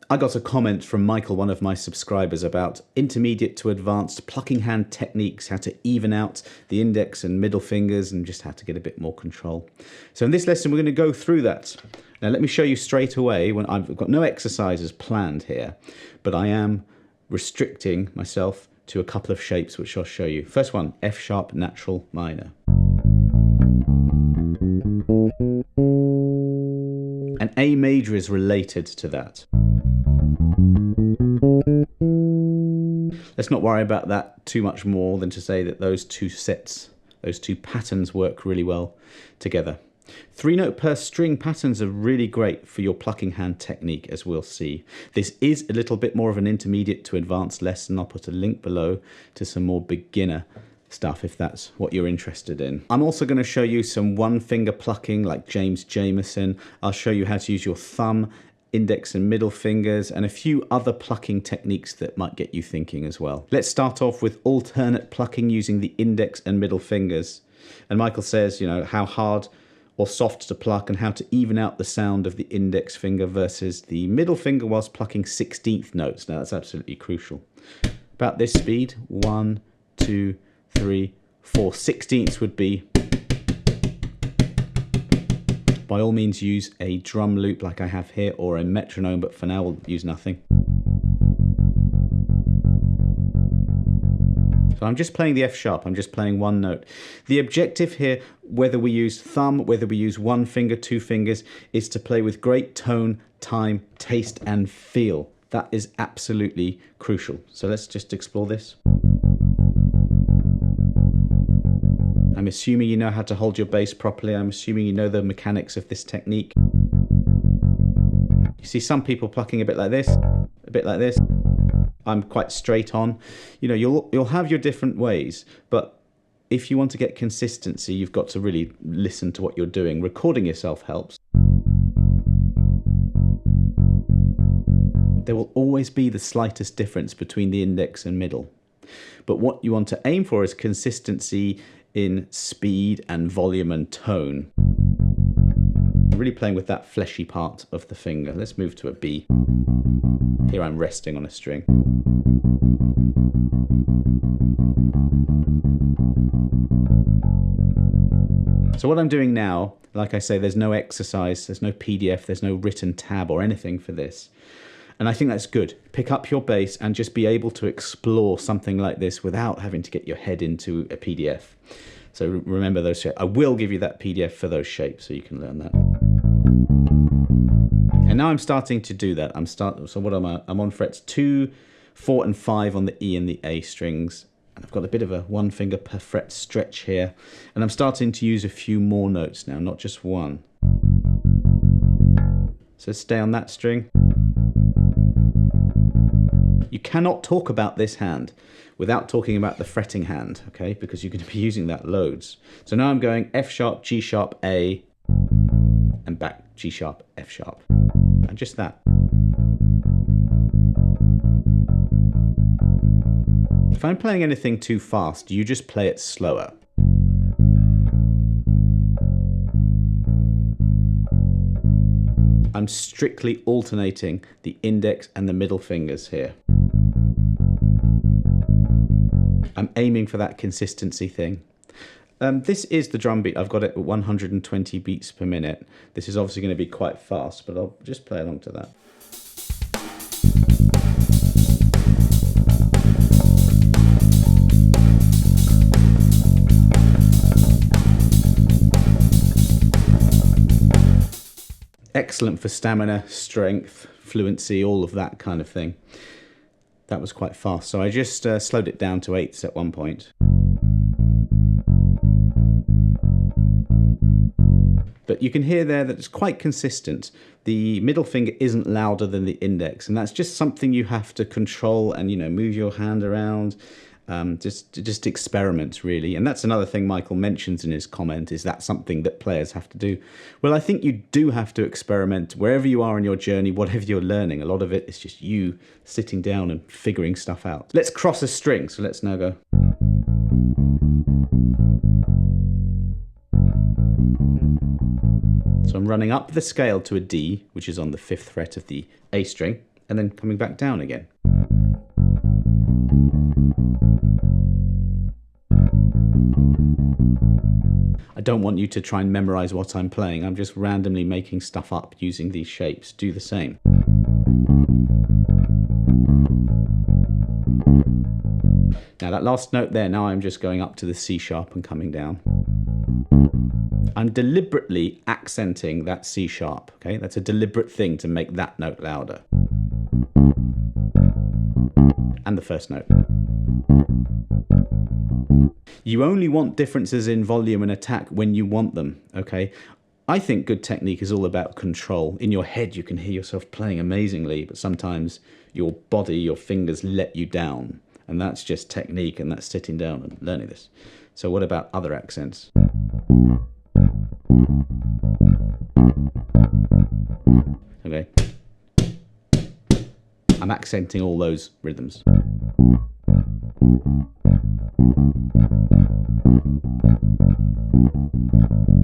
I got a comment from Michael, one of my subscribers, about intermediate to advanced plucking hand techniques, how to even out the index and middle fingers and just how to get a bit more control. So in this lesson, we're going to go through that. Now, let me show you straight away, when I've got no exercises planned here, but I am restricting myself to a couple of shapes, which I'll show you. First one, F sharp natural minor. And A major is related to that. Let's not worry about that too much more than to say that those two sets, those two patterns work really well together. 3-note per string patterns are really great for your plucking hand technique, as we'll see. This is a little bit more of an intermediate to advanced lesson. I'll put a link below to some more beginner stuff if that's what you're interested in. I'm also going to show you some one-finger plucking like Jamerson. I'll show you how to use your thumb, index and middle fingers, and a few other plucking techniques that might get you thinking as well. Let's start off with alternate plucking using the index and middle fingers. And Michael says, you know, how hard or soft to pluck and how to even out the sound of the index finger versus the middle finger whilst plucking 16th notes. Now that's absolutely crucial. About this speed, 1, 2, 3, 4. 16ths would be. By all means use a drum loop like I have here or a metronome, but for now we'll use nothing. So I'm just playing the F sharp, I'm just playing one note. The objective here, whether we use thumb, whether we use one finger, two fingers, is to play with great tone, time, taste and feel. That is absolutely crucial. So let's just explore this. I'm assuming you know how to hold your bass properly. I'm assuming you know the mechanics of this technique. You see some people plucking a bit like this, a bit like this. I'm quite straight on. You know, you'll have your different ways, but if you want to get consistency, you've got to really listen to what you're doing. Recording yourself helps. There will always be the slightest difference between the index and middle. But what you want to aim for is consistency in speed and volume and tone. I'm really playing with that fleshy part of the finger. Let's move to a B. Here I'm resting on a string. So what I'm doing now, like I say, there's no exercise, there's no PDF, there's no written tab or anything for this. And I think that's good. Pick up your bass and just be able to explore something like this without having to get your head into a PDF. So remember those shapes. I will give you that PDF for those shapes so you can learn that. And now I'm starting to do that. So what am I? I'm on frets 2, 4 and 5 on the E and the A strings. And I've got a bit of a one finger per fret stretch here. And I'm starting to use a few more notes now, not just one. So stay on that string. You cannot talk about this hand without talking about the fretting hand, okay? Because you're going to be using that loads. So now I'm going F sharp, G sharp, A, and back, G sharp, F sharp. And just that. If I'm playing anything too fast, you just play it slower. I'm strictly alternating the index and the middle fingers here. I'm aiming for that consistency thing. This is the drum beat. I've got it at 120 beats per minute. This is obviously going to be quite fast, but I'll just play along to that. Excellent for stamina, strength, fluency, all of that kind of thing. That was quite fast, so I just slowed it down to eighths at one point. But you can hear there that it's quite consistent. The middle finger isn't louder than the index, and that's just something you have to control and, you know, move your hand around. Just experiment, really. And that's another thing Michael mentions in his comment, is that something that players have to do. Well, I think you do have to experiment wherever you are in your journey, whatever you're learning. A lot of it is just you sitting down and figuring stuff out. Let's cross a string, so let's now go. So I'm running up the scale to a D, which is on the 5th fret of the A string, and then coming back down again. I don't want you to try and memorize what I'm playing. I'm just randomly making stuff up using these shapes. Do the same. Now that last note there, now I'm just going up to the C sharp and coming down. I'm deliberately accenting that C sharp, okay? That's a deliberate thing to make that note louder. And the first note. You only want differences in volume and attack when you want them, okay? I think good technique is all about control. In your head, you can hear yourself playing amazingly, but sometimes your body, your fingers let you down. And that's just technique, and that's sitting down and learning this. So what about other accents? Okay. I'm accenting all those rhythms.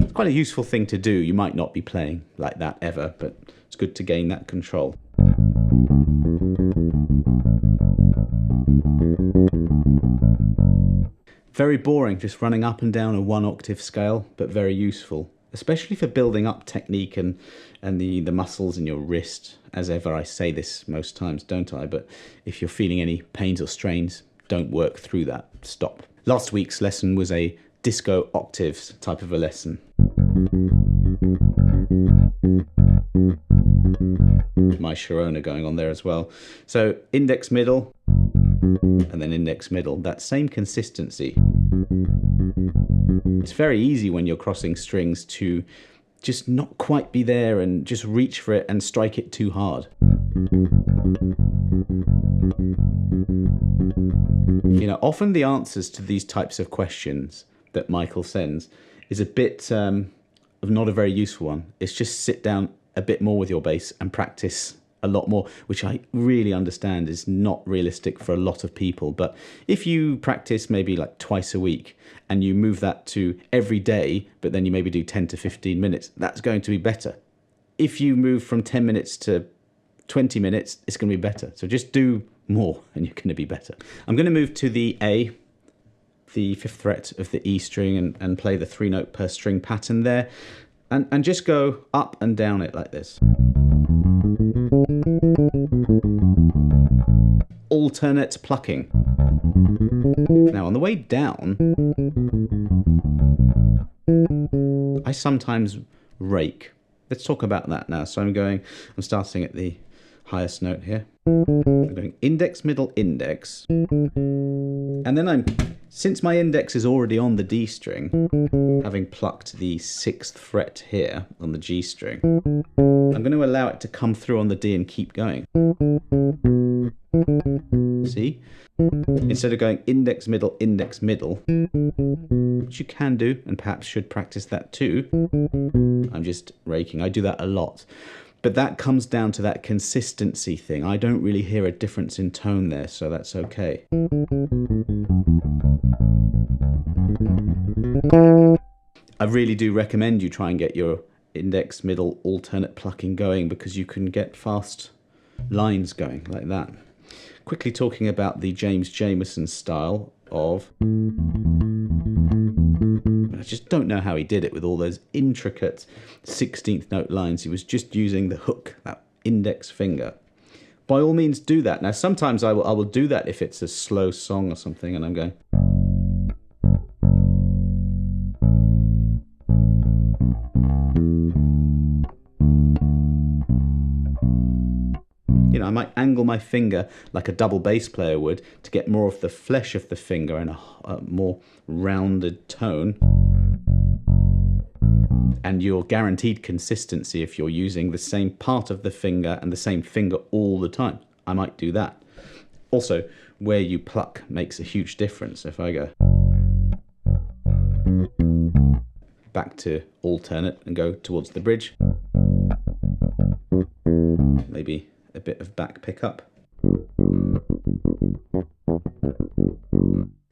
It's quite a useful thing to do. You might not be playing like that ever, but it's good to gain that control. Very boring, just running up and down a 1-octave scale, but very useful, especially for building up technique and the muscles in your wrist. As ever, I say this most times, don't I? But if you're feeling any pains or strains, don't work through that. Stop. Last week's lesson was a disco octaves type of a lesson. My Sharona going on there as well. So index middle, and then index middle, that same consistency. It's very easy when you're crossing strings to just not quite be there and just reach for it and strike it too hard. You know, often the answers to these types of questions that Michael sends is a bit of not a very useful one. It's just sit down a bit more with your bass and practice a lot more, which I really understand is not realistic for a lot of people. But if you practice maybe like twice a week and you move that to every day, but then you maybe do 10 to 15 minutes, that's going to be better. If you move from 10 minutes to 20 minutes, it's going to be better. So just do more and you're going to be better. I'm going to move to the A, the 5th fret of the E string, and play the 3-note per string pattern there, and just go up and down it like this. Alternate plucking. Now on the way down, I sometimes rake. Let's talk about that now. So I'm starting at the highest note here. I'm going index, middle, index. And then since my index is already on the D string, having plucked the 6th fret here on the G string, I'm going to allow it to come through on the D and keep going. See? Instead of going index, middle, which you can do and perhaps should practice that too, I'm just raking. I do that a lot. But that comes down to that consistency thing. I don't really hear a difference in tone there, so that's okay. I really do recommend you try and get your index, middle, alternate plucking going, because you can get fast lines going like that. Quickly talking about the Jamerson style of... I just don't know how he did it with all those intricate 16th note lines. He was just using the hook, that index finger. By all means do that. Now sometimes I will do that if it's a slow song or something and I'm going... You know, I might angle my finger like a double bass player would to get more of the flesh of the finger in a more rounded tone. And you're guaranteed consistency if you're using the same part of the finger and the same finger all the time. I might do that. Also, where you pluck makes a huge difference. If I go back to alternate and go towards the bridge, maybe a bit of back pickup, you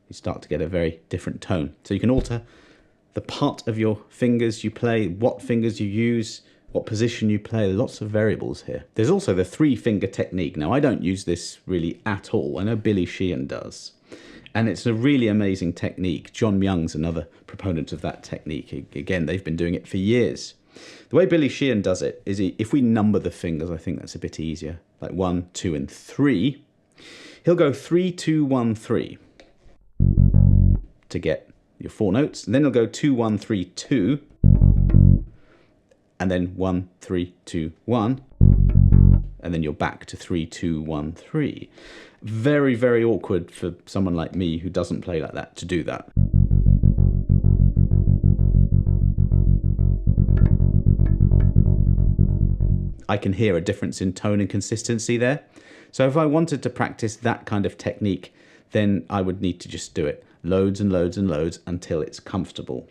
start to get a very different tone. So you can alter the part of your fingers you play, what fingers you use, what position you play, lots of variables here. There's also the 3-finger technique. Now, I don't use this really at all. I know Billy Sheehan does. And it's a really amazing technique. John Myung's another proponent of that technique. Again, they've been doing it for years. The way Billy Sheehan does it is if we number the fingers, I think that's a bit easier, like 1, 2, and 3, he'll go 3, 2, 1, 3 to get your 4 notes. And then he'll go 2, 1, 3, 2, and then 1, 3, 2, 1, and then you're back to 3, 2, 1, 3. Very, very awkward for someone like me who doesn't play like that to do that. I can hear a difference in tone and consistency there. So if I wanted to practice that kind of technique, then I would need to just do it loads and loads and loads until it's comfortable.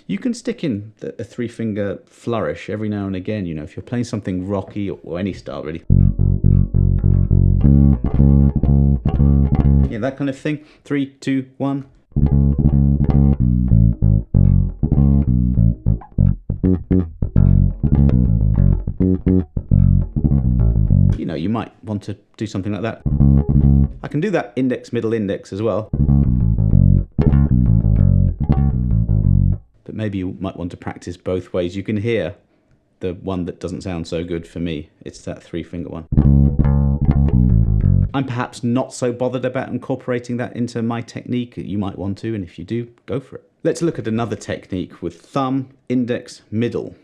You can stick in a 3-finger flourish every now and again, you know, if you're playing something rocky or any style really. Yeah, that kind of thing. 3, 2, 1. You know, you might want to do something like that. I can do that index, middle, index as well. But maybe you might want to practice both ways. You can hear the one that doesn't sound so good for me. It's that 3-finger one. I'm perhaps not so bothered about incorporating that into my technique. You might want to, and if you do, go for it. Let's look at another technique with thumb, index, middle.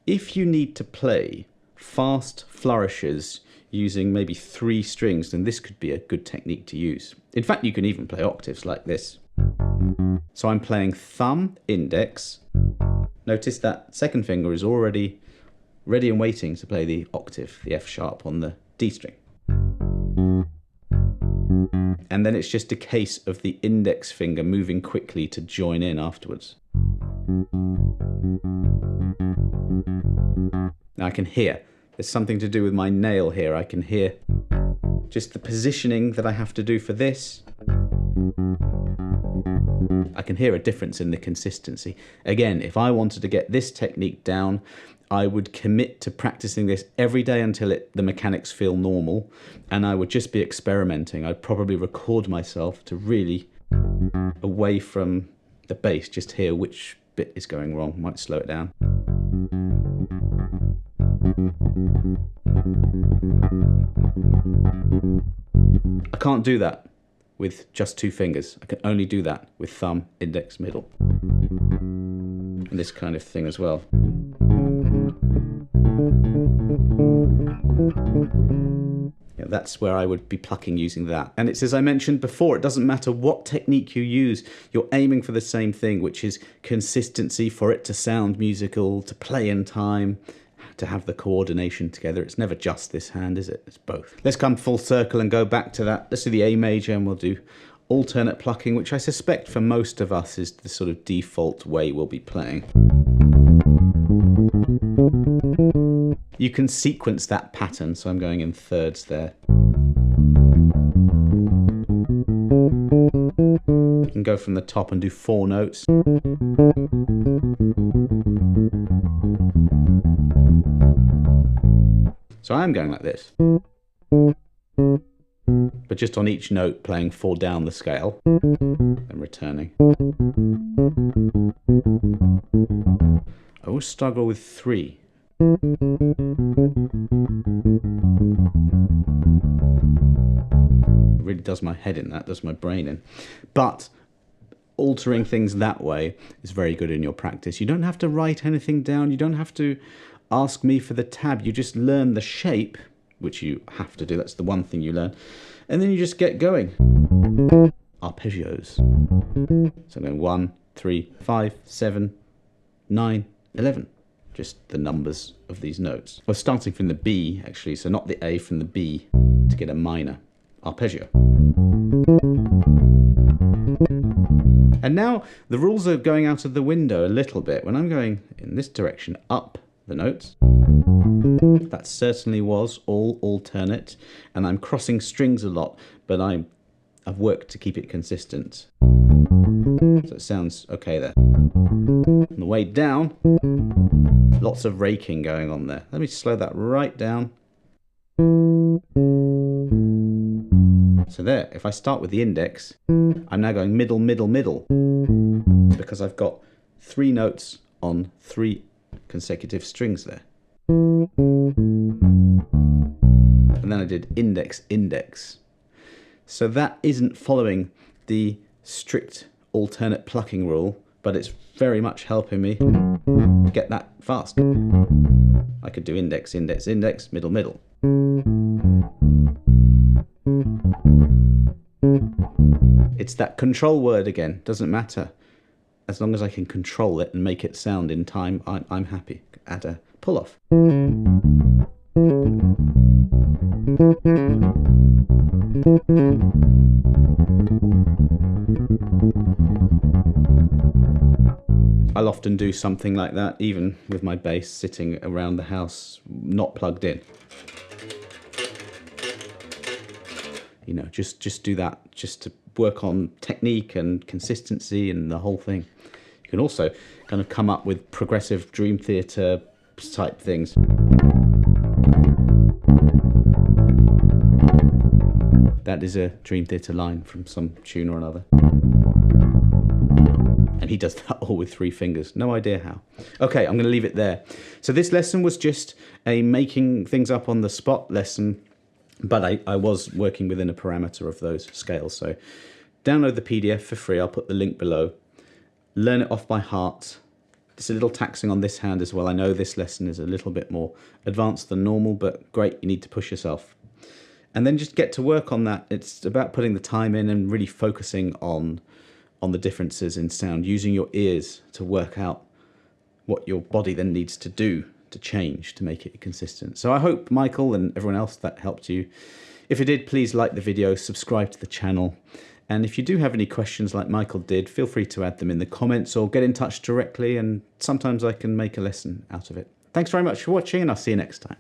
If you need to play fast flourishes using maybe 3 strings, then this could be a good technique to use. In fact, you can even play octaves like this. So I'm playing thumb, index. Notice that 2nd finger is already ready and waiting to play the octave, the F sharp on the D string. And then it's just a case of the index finger moving quickly to join in afterwards. Now I can hear, there's something to do with my nail here. I can hear just the positioning that I have to do for this. I can hear a difference in the consistency. Again, if I wanted to get this technique down, I would commit to practicing this every day until the mechanics feel normal, and I would just be experimenting. I'd probably record myself to really, away from the bass, just hear which bit is going wrong. Might slow it down. I can't do that with just 2 fingers. I can only do that with thumb, index, middle. And this kind of thing as well. Yeah, that's where I would be plucking using that. And it's, as I mentioned before, it doesn't matter what technique you use, you're aiming for the same thing, which is consistency, for it to sound musical, to play in time, to have the coordination together. It's never just this hand, is it? It's both. Let's come full circle and go back to that. Let's do the A major, and we'll do alternate plucking, which I suspect for most of us is the sort of default way we'll be playing. You can sequence that pattern, so I'm going in thirds there. You can go from the top and do 4 notes. So I'm going like this, but just on each note playing 4 down the scale and returning. I always struggle with 3. It really does my head in, that does my brain in. But altering things that way is very good in your practice. You don't have to write anything down, you don't have to ask me for the tab, you just learn the shape, which you have to do, that's the one thing you learn, and then you just get going. Arpeggios. So I'm going 1, 3, 5, 7, 9, 11. Just the numbers of these notes. Well, starting from the B, actually, so not the A, from the B to get a minor arpeggio. And now the rules are going out of the window a little bit. When I'm going in this direction up the notes, that certainly was all alternate, and I'm crossing strings a lot, but I've worked to keep it consistent. So it sounds okay there. On the way down, lots of raking going on there. Let me slow that right down. So there, if I start with the index, I'm now going middle, middle, middle, because I've got 3 notes on 3 consecutive strings there. And then I did index, index. So that isn't following the strict alternate plucking rule, but it's very much helping me get that fast. I could do index, index, index, middle, middle. It's that control word again, doesn't matter. As long as I can control it and make it sound in time, I'm happy. Add a pull-off. I'll often do something like that, even with my bass sitting around the house, not plugged in. You know, just do that, just to work on technique and consistency and the whole thing. You can also kind of come up with progressive Dream Theater type things. That is a Dream Theater line from some tune or another. And he does that all with 3 fingers. No idea how. Okay, I'm going to leave it there. So this lesson was just a making things up on the spot lesson, but I was working within a parameter of those scales. So download the PDF for free. I'll put the link below. Learn it off by heart. It's a little taxing on this hand as well. I know this lesson is a little bit more advanced than normal, but great, you need to push yourself. And then just get to work on that. It's about putting the time in and really focusing on the differences in sound, using your ears to work out what your body then needs to do to change to make it consistent. So I hope, Michael and everyone else, that helped you. If it did, please like the video, subscribe to the channel. And if you do have any questions like Michael did, feel free to add them in the comments or get in touch directly, and sometimes I can make a lesson out of it. Thanks very much for watching, and I'll see you next time.